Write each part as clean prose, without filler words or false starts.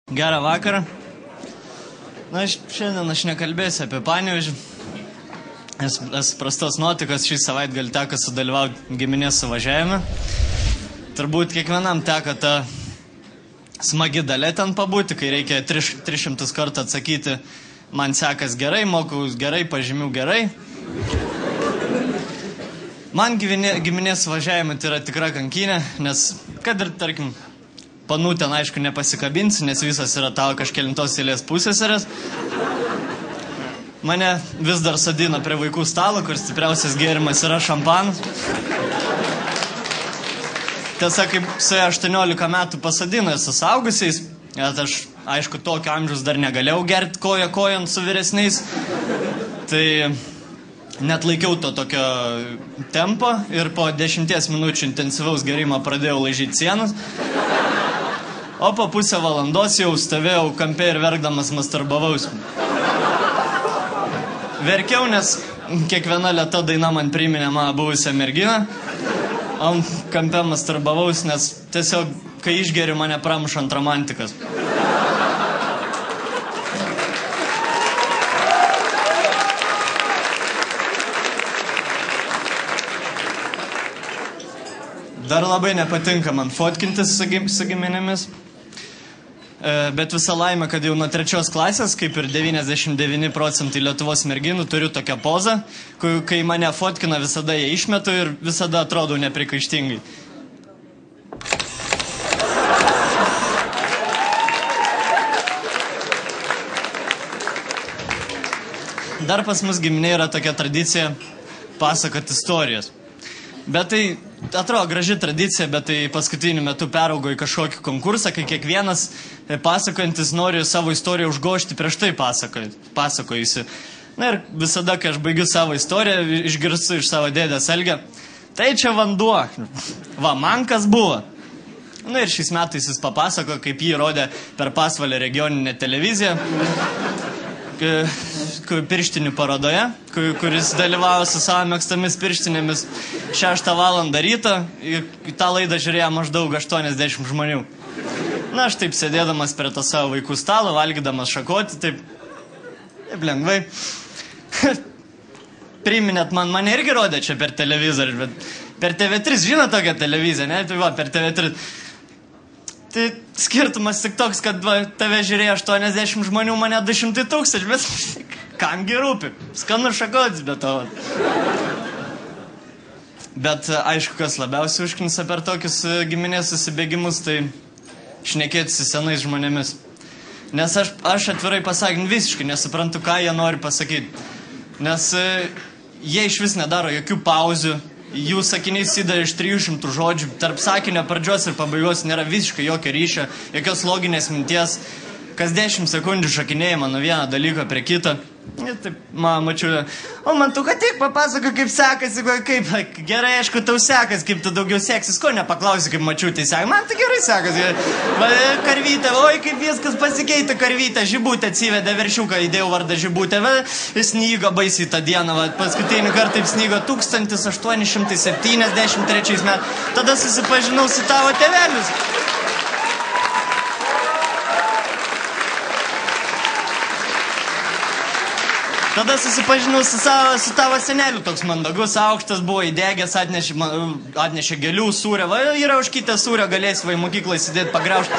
Gerą vakarą. Na, šiandien aš nekalbėsiu apie Panevėžį. Esu prastos nuotaikos, šį savaitgalį teko sudalyvauti giminės suvažiavime. Turbūt kiekvienam teko ta smagi dalia ten pabūti, kai reikia 300 kartų atsakyti, man sekas gerai, moku gerai, pažymių gerai. Man giminės suvažiavimai tai yra tikra kankinė, nes kad ir, tarkim, panų ten, aišku, nepasikabinsi, nes visas yra tavo kažkelintos eilės pusėserės. Mane vis dar sodina prie vaikų stalo, kur stipriausias gėrimas yra šampanas. Tiesa, kaip su 18 metų pasodina su suaugusiais, bet aš, aišku, tokio amžiaus dar negalėjau gerti koja kojant su vyresniais, tai net laikiau to tokio tempo ir po 10 minučių intensyvaus gerimo pradėjau laižyti sienas. O po pusę valandos jau stovėjau kampe ir verkdamas masturbavausi. Verkiau, nes kiekviena lėta daina man priminė mano buvusią merginą. O kampe masturbavausi, nes tiesiog, kai išgeriu, mane pramuša ant romantikas. Dar labai nepatinka man fotkintis su giminėmis. Bet visą laimę, kad jau nuo 3 klasės, kaip ir 99% Lietuvos merginų, turiu tokią pozą, kai mane fotkina, visada jie išmetu ir visada atrodau neprikaištingai. Dar pas mus giminė yra tokia tradicija pasakoti istorijas. Bet tai atrodo graži tradicija, bet tai paskutiniu metu peraugo į kažkokį konkursą, kai kiekvienas pasakojantis nori savo istoriją užgožti prieš tai pasakojusi. Na ir visada, kai aš baigiu savo istoriją, išgirstu iš savo dėdės Algio, tai čia vanduo, va, man kas buvo. Na ir šiais metais jis papasako, kaip jį rodė per Pasvalio regioninę televiziją, pirštinių parodoje, kuris dalyvavo su savo mėgstamis pirštinėmis 6 valandą ryto. Į tą laidą žiūrėjo maždaug 80 žmonių. Na, aš taip sėdėdamas prie to savo vaikų stalo, valgydamas šakoti, taip lengvai. Priminėt, mane irgi rodė čia per televizorių, bet per TV3, žino tokią televiziją, ne? Tai va, per TV3. Tai skirtumas tik toks, kad tave žiūrėjo 80 žmonių, mane 200 000, bet kamgi rūpi, skanu šakotis be to. Bet aišku, kas labiausiai užknisa per tokius giminės susibėgimus, tai šnekėti su senais žmonėmis. Nes aš atvirai pasakant visiškai nesuprantu, ką jie nori pasakyti. Nes jie iš vis nedaro jokių pauzių. Jų sakiniai susideda iš 300 žodžių, tarp sakinio pradžios ir pabaigos nėra visiškai jokio ryšio, jokios loginės minties, kas 10 sekundžių šakinėjama nuo vieno dalyko prie kito. Ir taip, mačiau, o man tu ką tik papasako, kaip sekasi, kaip gerai, aišku, tau sekasi, kaip tu daugiau seksis, ko nepaklausi, kaip mačiau, tai sekasi, man tai gerai sekasi. Karvytė, oi, kaip viskas pasikeitė, karvytė, žibutė atsivedė, veršiuką įdėjau vardą žibutė, snygo baisiai tą dieną, paskutinį kartą taip snygo 1873 metais, tada susipažinau su tavo tėvelius. Tada susipažinau su tavo seneliu, toks mandagus, aukštas buvo, įdegęs, atnešė gėlių, sūrę, va, yra užkytę sūrę, galėsi va į mokyklą įsidėti, pagraužti.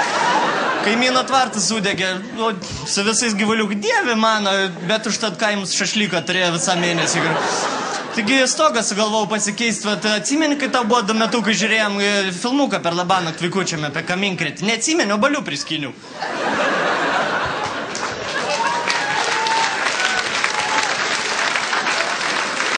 Kaimyno tvartas sudegė, su visais gyvuliukų, dieve mano, bet užtat kaimus šašlyką turėjo visą mėnesį. Taigi stogą sugalvojau pasikeisti, atsimeni, kai tau buvo 2 metukai žiūrėjom filmuką per Labanakt Vikučiame apie Kaminkretį, neatsimeni, o balių priskyniau.